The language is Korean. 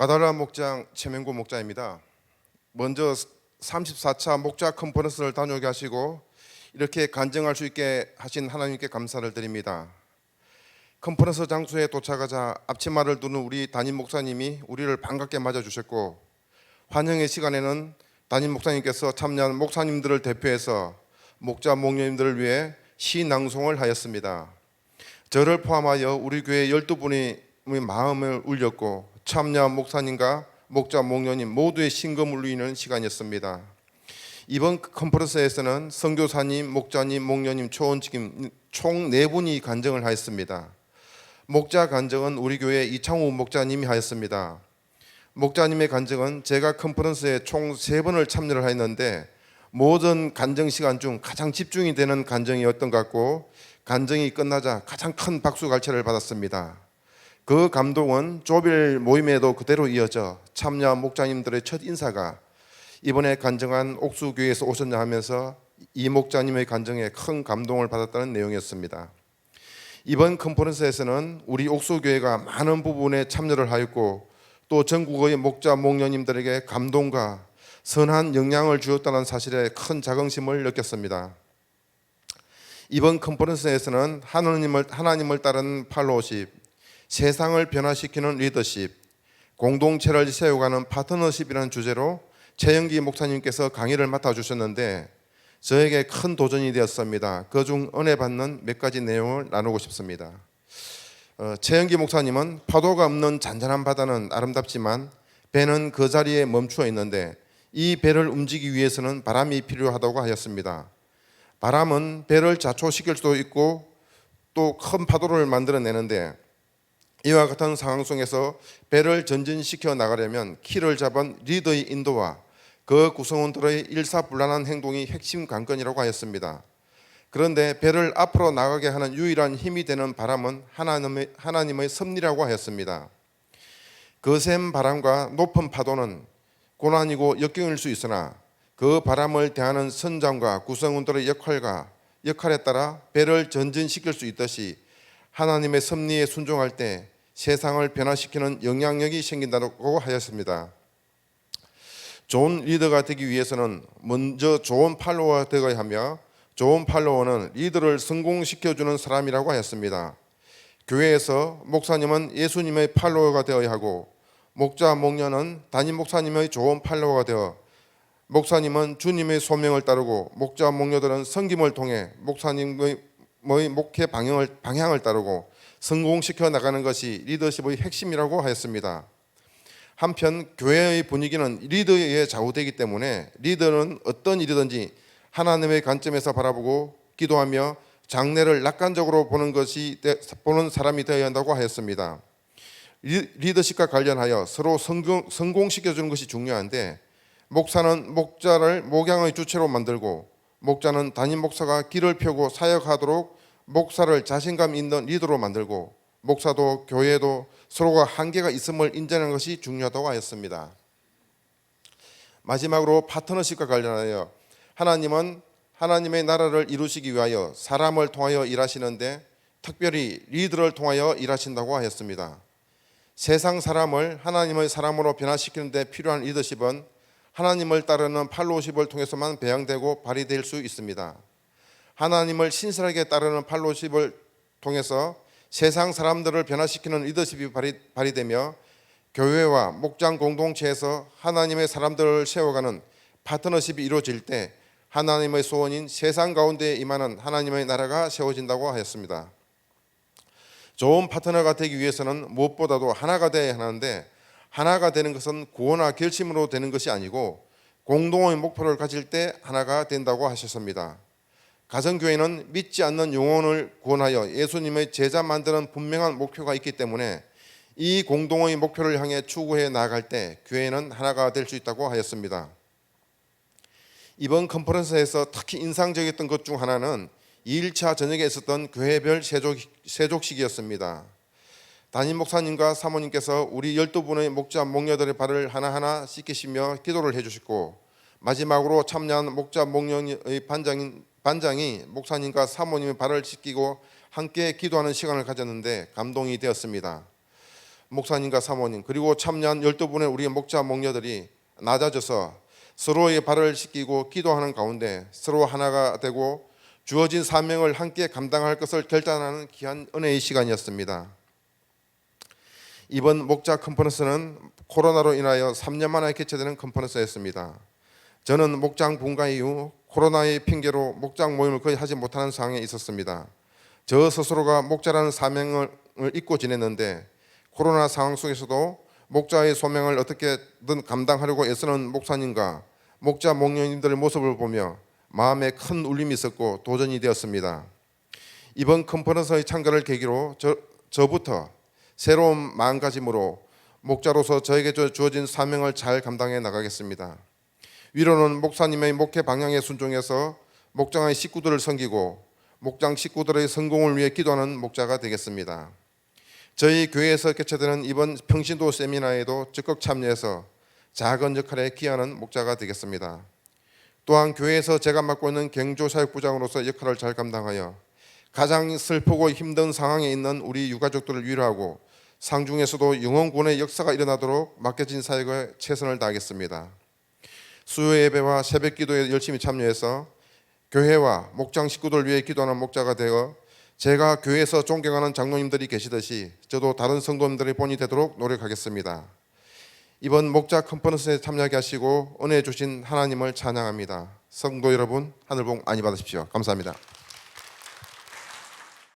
가달라 목장 최명구 목자입니다. 먼저 34차 목자 컨퍼런스를 다녀오게 하시고 이렇게 간증할 수 있게 하신 하나님께 감사를 드립니다. 컨퍼런스 장소에 도착하자 앞치마를 두는 우리 담임 목사님이 우리를 반갑게 맞아주셨고, 환영의 시간에는 담임 목사님께서 참여한 목사님들을 대표해서 목자 목녀님들을 위해 시 낭송을 하였습니다. 저를 포함하여 우리 교회 12분의 마음을 울렸고 참여한 목사님과 목자 목녀님 모두의 심금을 울리는 시간이었습니다. 이번 컨퍼런스에서는 선교사님, 목자님, 목녀님, 초원직임 총 4분이 간증을 하였습니다. 목자 간증은 우리 교회 이창우 목자님이 하였습니다. 목자님의 간증은 제가 컨퍼런스에 총 3번을 참여를 했는데 모든 간증 시간 중 가장 집중이 되는 간증이었던 것 같고, 간증이 끝나자 가장 큰 박수갈채를 받았습니다. 그 감동은 조별 모임에도 그대로 이어져 참여한 목자님들의 첫 인사가 이번에 간증한 옥수교회에서 오셨냐 하면서 이 목자님의 간증에 큰 감동을 받았다는 내용이었습니다. 이번 컨퍼런스에서는 우리 옥수교회가 많은 부분에 참여를 하였고 또 전국의 목자 목녀님들에게 감동과 선한 영향을 주었다는 사실에 큰 자긍심을 느꼈습니다. 이번 컨퍼런스에서는 하나님을 따르는 팔로우십, 세상을 변화시키는 리더십, 공동체를 세워가는 파트너십이라는 주제로 최영기 목사님께서 강의를 맡아주셨는데 저에게 큰 도전이 되었습니다. 그중 은혜 받는 몇 가지 내용을 나누고 싶습니다. 최영기 목사님은 파도가 없는 잔잔한 바다는 아름답지만 배는 그 자리에 멈추어 있는데 이 배를 움직이기 위해서는 바람이 필요하다고 하였습니다. 바람은 배를 자초시킬 수도 있고 또 큰 파도를 만들어내는데 이와 같은 상황 속에서 배를 전진시켜 나가려면 키를 잡은 리더의 인도와 그 구성원들의 일사불란한 행동이 핵심 관건이라고 하였습니다. 그런데 배를 앞으로 나가게 하는 유일한 힘이 되는 바람은 하나님의 섭리라고 하였습니다. 거센 바람과 높은 파도는 고난이고 역경일 수 있으나 그 바람을 대하는 선장과 구성원들의 역할에 따라 배를 전진시킬 수 있듯이 하나님의 섭리에 순종할 때 세상을 변화시키는 영향력이 생긴다고 하였습니다. 좋은 리더가 되기 위해서는 먼저 좋은 팔로워가 되어야 하며 좋은 팔로워는 리더를 성공시켜주는 사람이라고 하였습니다. 교회에서 목사님은 예수님의 팔로워가 되어야 하고 목자 목녀는 담임 목사님의 좋은 팔로워가 되어 목사님은 주님의 소명을 따르고 목자 목녀들은 섬김을 통해 목사님의 목회 방향을 따르고 성공시켜 나가는 것이 리더십의 핵심이라고 하였습니다. 한편 교회의 분위기는 리더에 좌우되기 때문에 리더는 어떤 일이든지 하나님의 관점에서 바라보고 기도하며 장래를 낙관적으로 보는 사람이 되어야 한다고 하였습니다. 리더십과 관련하여 서로 성공시켜주는 것이 중요한데 목사는 목자를 목양의 주체로 만들고 목자는 담임 목사가 길을 펴고 사역하도록 목사를 자신감 있는 리더로 만들고 목사도 교회도 서로가 한계가 있음을 인정하는 것이 중요하다고 하였습니다. 마지막으로 파트너십과 관련하여 하나님은 하나님의 나라를 이루시기 위하여 사람을 통하여 일하시는데 특별히 리더를 통하여 일하신다고 하였습니다. 세상 사람을 하나님의 사람으로 변화시키는 데 필요한 리더십은 하나님을 따르는 팔로우십을 통해서만 배양되고 발휘될 수 있습니다. 하나님을 신실하게 따르는 팔로우십을 통해서 세상 사람들을 변화시키는 리더십이 발휘되며 교회와 목장 공동체에서 하나님의 사람들을 세워가는 파트너십이 이루어질 때 하나님의 소원인 세상 가운데 임하는 하나님의 나라가 세워진다고 하였습니다. 좋은 파트너가 되기 위해서는 무엇보다도 하나가 되어야 하는데 하나가 되는 것은 구호나 결심으로 되는 것이 아니고 공동의 목표를 가질 때 하나가 된다고 하셨습니다. 가정교회는 믿지 않는 영혼을 구원하여 예수님의 제자 만드는 분명한 목표가 있기 때문에 이 공동의 목표를 향해 추구해 나아갈 때 교회는 하나가 될 수 있다고 하였습니다. 이번 컨퍼런스에서 특히 인상적이었던 것 중 하나는 2일차 저녁에 있었던 교회별 세족식이었습니다. 담임 목사님과 사모님께서 우리 12분의 목자 목녀들의 발을 하나하나 씻기시며 기도를 해주시고 마지막으로 참여한 목자 목녀의 반장이 목사님과 사모님의 발을 씻기고 함께 기도하는 시간을 가졌는데 감동이 되었습니다. 목사님과 사모님 그리고 참여한 12분의 우리 목자 목녀들이 낮아져서 서로의 발을 씻기고 기도하는 가운데 서로 하나가 되고 주어진 사명을 함께 감당할 것을 결단하는 귀한 은혜의 시간이었습니다. 이번 목자 컨퍼런스는 코로나로 인하여 3년 만에 개최되는 컨퍼런스였습니다. 저는 목장 분가 이후 코로나의 핑계로 목장 모임을 거의 하지 못하는 상황에 있었습니다. 저 스스로가 목자라는 사명을 잊고 지냈는데 코로나 상황 속에서도 목자의 소명을 어떻게든 감당하려고 애쓰는 목사님과 목자 목녀님들의 모습을 보며 마음에 큰 울림이 있었고 도전이 되었습니다. 이번 컨퍼런스의 참가를 계기로 저부터 새로운 마음가짐으로 목자로서 저에게 주어진 사명을 잘 감당해 나가겠습니다. 위로는 목사님의 목회 방향에 순종해서 목장의 식구들을 섬기고 목장 식구들의 성공을 위해 기도하는 목자가 되겠습니다. 저희 교회에서 개최되는 이번 평신도 세미나에도 적극 참여해서 작은 역할에 기여하는 목자가 되겠습니다. 또한 교회에서 제가 맡고 있는 경조사역부장으로서 역할을 잘 감당하여 가장 슬프고 힘든 상황에 있는 우리 유가족들을 위로하고 상중에서도 영혼구원의 역사가 일어나도록 맡겨진 사역에 최선을 다하겠습니다. 수요 예배와 새벽 기도에 열심히 참여해서 교회와 목장 식구들을 위해 기도하는 목자가 되어 제가 교회에서 존경하는 장로님들이 계시듯이 저도 다른 성도님들의 본이 되도록 노력하겠습니다. 이번 목자 컨퍼런스에 참여하게 하시고 은혜 주신 하나님을 찬양합니다. 성도 여러분, 하늘 복 많이 받으십시오. 감사합니다.